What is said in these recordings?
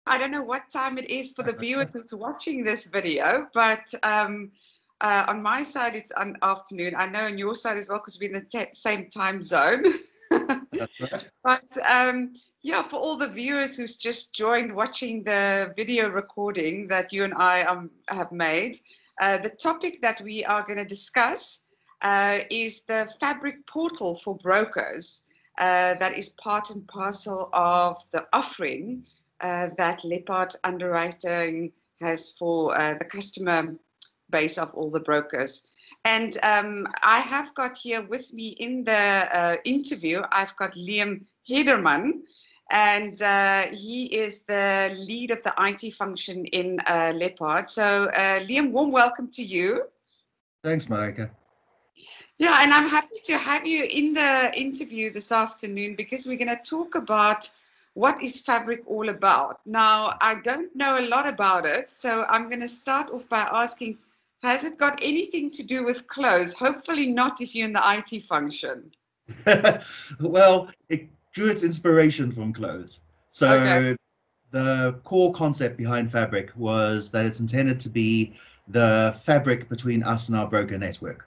I don't know what time it is for the viewers who's watching this video, but on my side it's an afternoon. I know on your side as well because we're in the same time zone. That's right. But yeah, for all the viewers who's just joined watching the video recording that you and I have made, the topic that we are going to discuss is the Fabric portal for brokers. That is part and parcel of the offering that Leopard Underwriting has for the customer base of all the brokers. And I have got here with me in the interview, I've got Liam Hederman, and he is the lead of the IT function in Leopard. So Liam, warm welcome to you. Thanks, Marika. Yeah, and I'm happy to have you in the interview this afternoon because we're going to talk about what is Fabric all about. Now, I don't know a lot about it, so I'm going to start off by asking, has it got anything to do with clothes? Hopefully not if you're in the IT function. Well, it drew its inspiration from clothes. Okay. So the core concept behind Fabric was that it's intended to be the fabric between us and our broker network.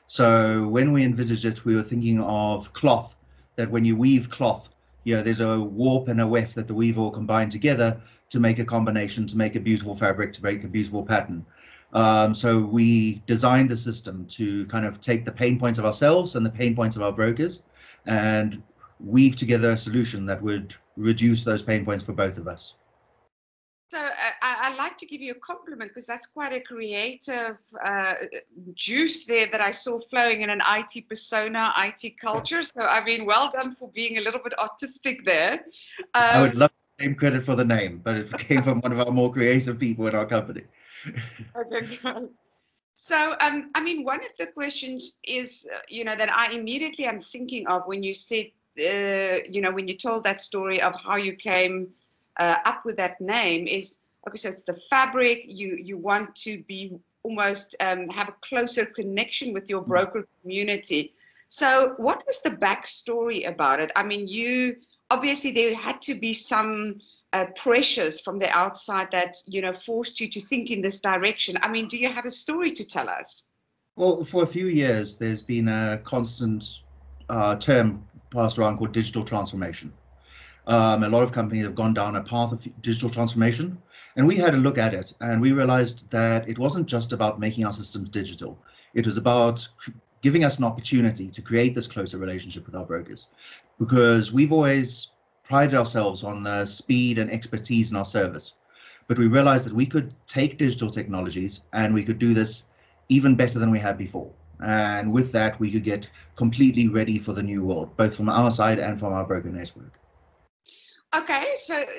So when we envisaged it, we were thinking of cloth, that when you weave cloth, there's a warp and a weft that the weave all combine together to make a combination, to make a beautiful fabric, to make a beautiful pattern. So we designed the system to kind of take the pain points of ourselves and the pain points of our brokers and weave together a solution that would reduce those pain points for both of us. So I like to give you a compliment because that's quite a creative juice there that I saw flowing in an IT persona, IT culture. So I mean, well done for being a little bit artistic there. I would love to claim credit for the name, but it came from one of our more creative people in our company. Okay, good. So, I mean, one of the questions is, that I immediately am thinking of when you said, when you told that story of how you came up with that name is, okay, so it's the fabric, you want to be almost have a closer connection with your broker community. So what was the backstory about it? I mean, obviously there had to be some pressures from the outside that forced you to think in this direction. I mean, do you have a story to tell us? Well, for a few years, there's been a constant term passed around called digital transformation. A lot of companies have gone down a path of digital transformation, and we had a look at it, and we realized that it wasn't just about making our systems digital. It was about giving us an opportunity to create this closer relationship with our brokers, because we've always prided ourselves on the speed and expertise in our service. But we realized that we could take digital technologies and we could do this even better than we had before. And with that, we could get completely ready for the new world, both from our side and from our broker network. Okay,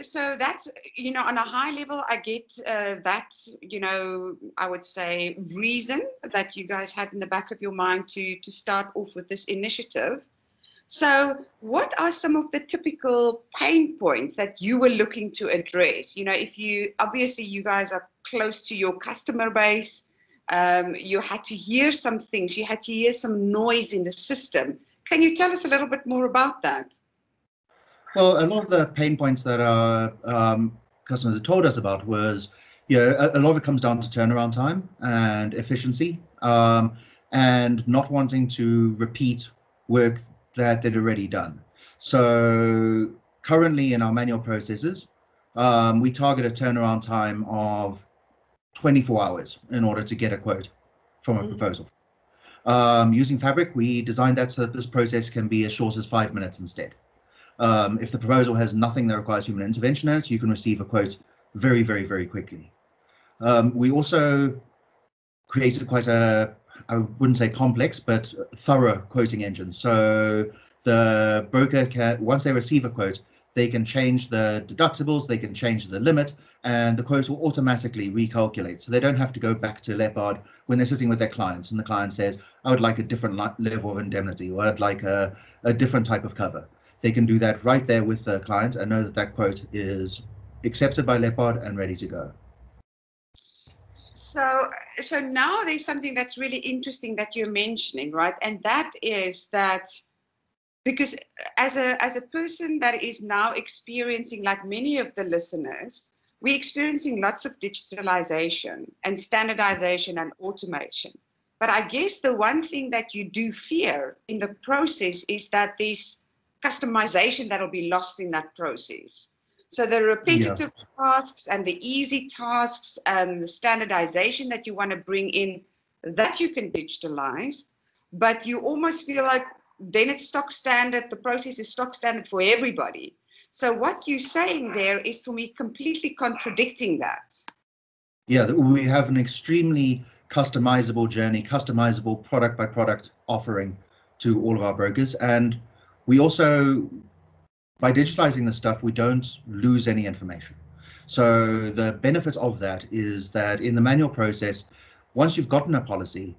so that's, on a high level, I get that, I would say reason that you guys had in the back of your mind to start off with this initiative. So what are some of the typical pain points that you were looking to address? Obviously you guys are close to your customer base. You had to hear some things, you had to hear some noise in the system. Can you tell us a little bit more about that? Well, a lot of the pain points that our customers have told us about was, a lot of it comes down to turnaround time and efficiency, and not wanting to repeat work that they'd already done. So currently in our manual processes, we target a turnaround time of 24 hours in order to get a quote from a proposal. Using Fabric, we designed that so that this process can be as short as 5 minutes instead. If the proposal has nothing that requires human intervention in it, you can receive a quote very, very, very quickly. We also created quite I wouldn't say complex, but thorough quoting engine. So the broker can, once they receive a quote, they can change the deductibles, they can change the limit, and the quote will automatically recalculate. So they don't have to go back to Leopard when they're sitting with their clients and the client says, I would like a different level of indemnity, or I'd like a different type of cover. They can do that right there with the client and know that that quote is accepted by Leopard and ready to go. So now there's something that's really interesting that you're mentioning, right? And that is that because as a person that is now experiencing, like many of the listeners, we're experiencing lots of digitalization and standardization and automation. But I guess the one thing that you do fear in the process is that there's customization that will be lost in that process. So the repetitive tasks and the easy tasks and the standardization that you want to bring in, that you can digitalize, but you almost feel like then it's stock standard, the process is stock standard for everybody. So what you're saying there is, for me, completely contradicting that. Yeah, we have an extremely customizable journey, customizable product by product offering to all of our brokers. And we also, by digitalizing this stuff, we don't lose any information. So the benefit of that is that in the manual process, once you've gotten a policy,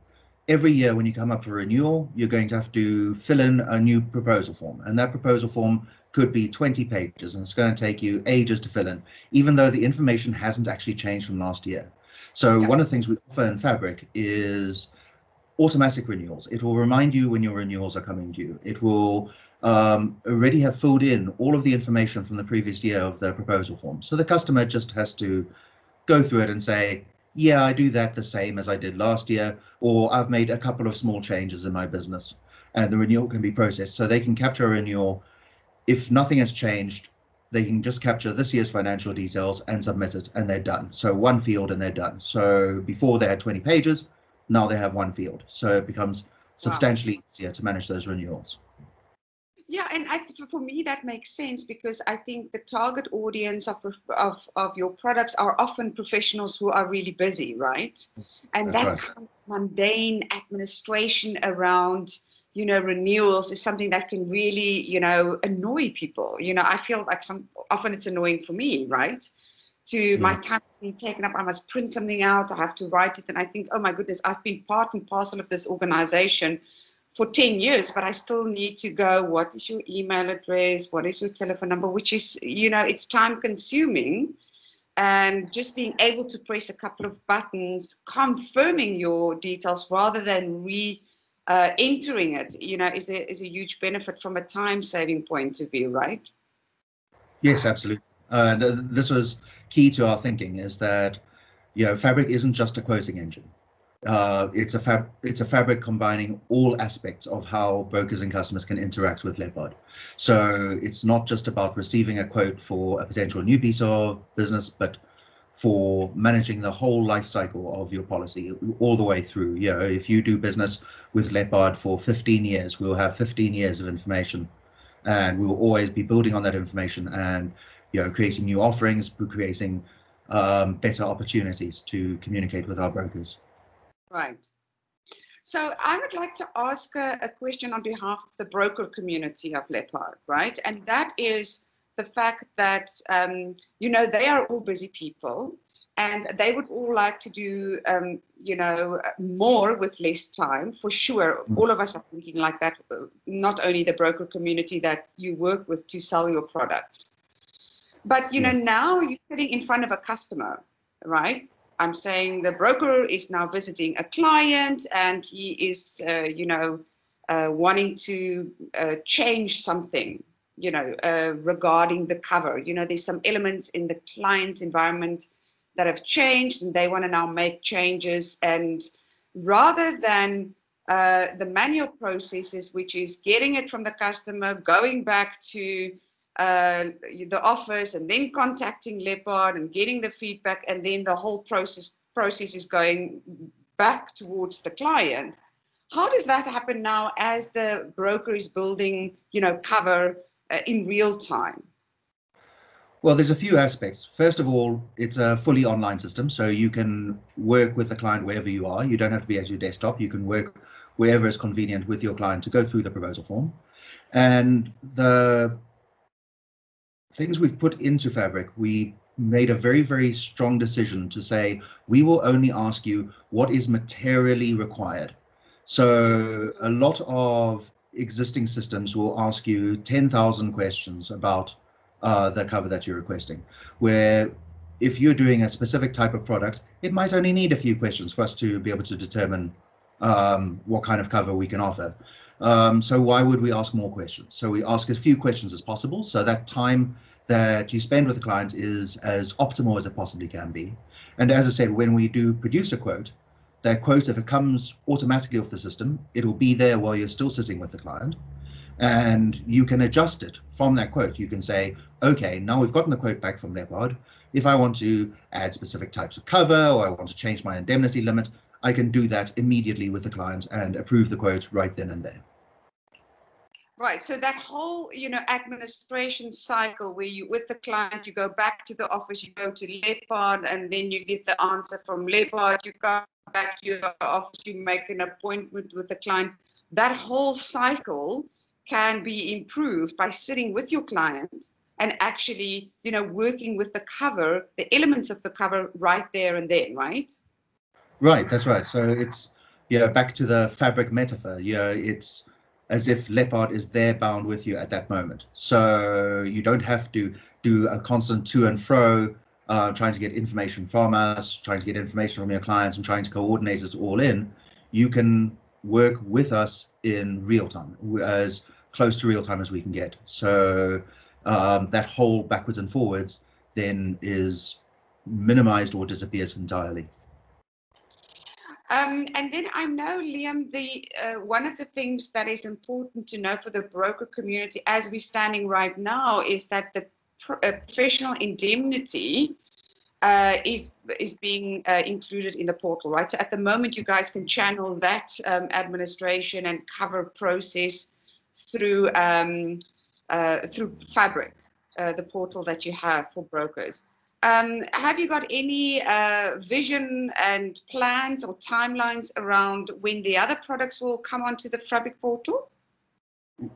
every year when you come up for renewal, you're going to have to fill in a new proposal form. And that proposal form could be 20 pages, and it's going to take you ages to fill in, even though the information hasn't actually changed from last year. So one of the things we offer in Fabric is automatic renewals. It will remind you when your renewals are coming due. It will already have filled in all of the information from the previous year of the proposal form. So the customer just has to go through it and say, yeah, I do that the same as I did last year, or I've made a couple of small changes in my business, and the renewal can be processed. So they can capture a renewal. If nothing has changed, they can just capture this year's financial details and submit it, and they're done. So one field and they're done. So before they had 20 pages, now they have one field. So it becomes substantially easier to manage those renewals. Yeah, and for me that makes sense, because I think the target audience of your products are often professionals who are really busy, right? And That's that right. kind of mundane administration around, renewals is something that can really, annoy people. I feel like often it's annoying for me, right? My time being taken up, I must print something out, I have to write it, and I think, oh my goodness, I've been part and parcel of this organization for 10 years, but I still need to go, what is your email address? What is your telephone number? Which is, it's time consuming. And just being able to press a couple of buttons, confirming your details rather than entering it, is a huge benefit from a time saving point of view, right? Yes, absolutely. This was key to our thinking, is that, Fabric isn't just a quoting engine. It's a fabric combining all aspects of how brokers and customers can interact with Leopard. So it's not just about receiving a quote for a potential new piece of business, but for managing the whole life cycle of your policy all the way through. If you do business with Leopard for 15 years, we'll have 15 years of information, and we will always be building on that information and creating new offerings, creating better opportunities to communicate with our brokers. Right. So I would like to ask a question on behalf of the broker community of Leopard, right? And that is the fact that, they are all busy people, and they would all like to do, more with less time, for sure. All of us are thinking like that, not only the broker community that you work with to sell your products. But, now you're sitting in front of a customer, right? I'm saying the broker is now visiting a client, and he is, wanting to change something, regarding the cover. There's some elements in the client's environment that have changed, and they want to now make changes. And rather than the manual processes, which is getting it from the customer, going back to the office, and then contacting Leopard and getting the feedback, and then the whole process is going back towards the client. How does that happen now as the broker is building, cover in real time? Well, there's a few aspects. First of all, it's a fully online system, so you can work with the client wherever you are. You don't have to be at your desktop. You can work wherever is convenient with your client to go through the proposal form. And the things we've put into Fabric, we made a very, very strong decision to say, we will only ask you what is materially required. So a lot of existing systems will ask you 10,000 questions about the cover that you're requesting, where if you're doing a specific type of product, it might only need a few questions for us to be able to determine what kind of cover we can offer. So why would we ask more questions? So we ask as few questions as possible, so that time that you spend with the client is as optimal as it possibly can be. And as I said, when we do produce a quote, that quote, if it comes automatically off the system, it'll be there while you're still sitting with the client. And you can adjust it from that quote. You can say, okay, now we've gotten the quote back from Leopard. If I want to add specific types of cover, or I want to change my indemnity limit, I can do that immediately with the client and approve the quote right then and there. Right. So that whole, administration cycle where you, with the client, you go back to the office, you go to Leopard, and then you get the answer from Leopard, you come back to your office, you make an appointment with the client. That whole cycle can be improved by sitting with your client and actually, working with the cover, the elements of the cover right there and then, right? Right, that's right. So it's, back to the fabric metaphor. It's as if Leopard is there bound with you at that moment. So you don't have to do a constant to and fro, trying to get information from us, trying to get information from your clients, and trying to coordinate it all in. You can work with us in real time, as close to real time as we can get. So that whole backwards and forwards then is minimized or disappears entirely. And then I know, Liam, the one of the things that is important to know for the broker community as we're standing right now is that the professional indemnity is being included in the portal, right? So at the moment, you guys can channel that administration and cover process through Fabric, the portal that you have for brokers. Have you got any vision and plans or timelines around when the other products will come onto the Fabric portal?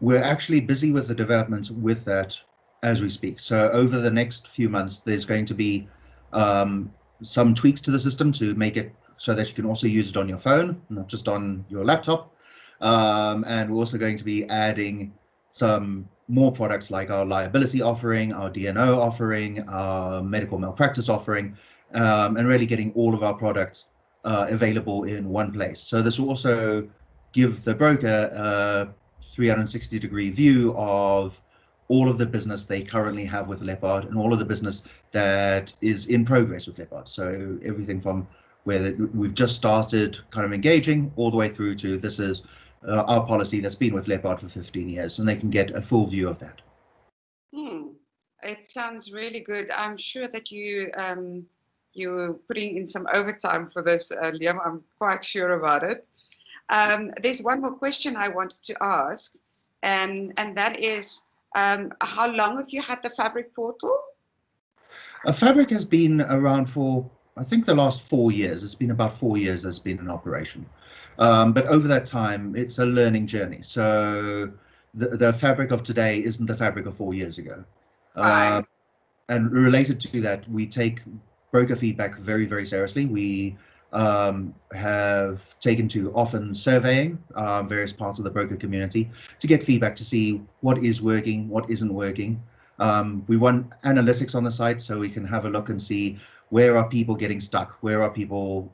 We're actually busy with the development with that as we speak. So over the next few months, there's going to be some tweaks to the system to make it so that you can also use it on your phone, not just on your laptop. And we're also going to be adding some more products like our liability offering, our D&O offering, our medical malpractice offering, and really getting all of our products available in one place. So this will also give the broker a 360-degree view of all of the business they currently have with Leopard and all of the business that is in progress with Leopard. So everything from where we've just started kind of engaging all the way through to this is our policy that's been with Leopard for 15 years, and they can get a full view of that. It sounds really good. I'm sure that you're putting in some overtime for this, Liam. I'm quite sure about it. There's one more question I wanted to ask, and that is, how long have you had the Fabric portal? Fabric has been around for, I think, the last 4 years. It's been about 4 years it's been in operation. But over that time, it's a learning journey. So the Fabric of today isn't the Fabric of 4 years ago. Right. And related to that, we take broker feedback very, very seriously. We have taken to often surveying various parts of the broker community to get feedback to see what is working, what isn't working. We run analytics on the site so we can have a look and see where are people getting stuck, where are people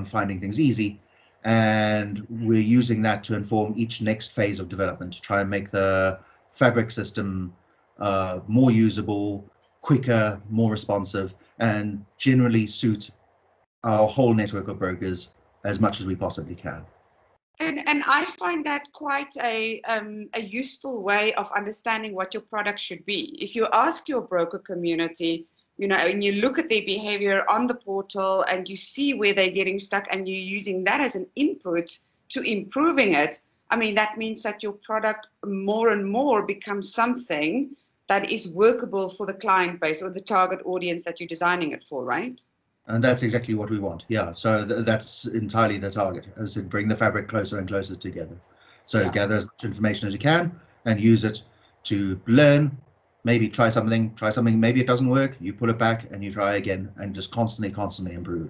finding things easy, and we're using that to inform each next phase of development to try and make the Fabric system more usable, quicker, more responsive, and generally suit our whole network of brokers as much as we possibly can. And I find that quite a useful way of understanding what your product should be. If you ask your broker community, and you look at their behavior on the portal and you see where they're getting stuck and you're using that as an input to improving it, I mean, that means that your product more and more becomes something that is workable for the client base or the target audience that you're designing it for, right? And that's exactly what we want. Yeah, so that's entirely the target, is to bring the Fabric closer and closer together. So gather as much information as you can and use it to learn, maybe try something, maybe it doesn't work, you put it back and you try again and just constantly improve.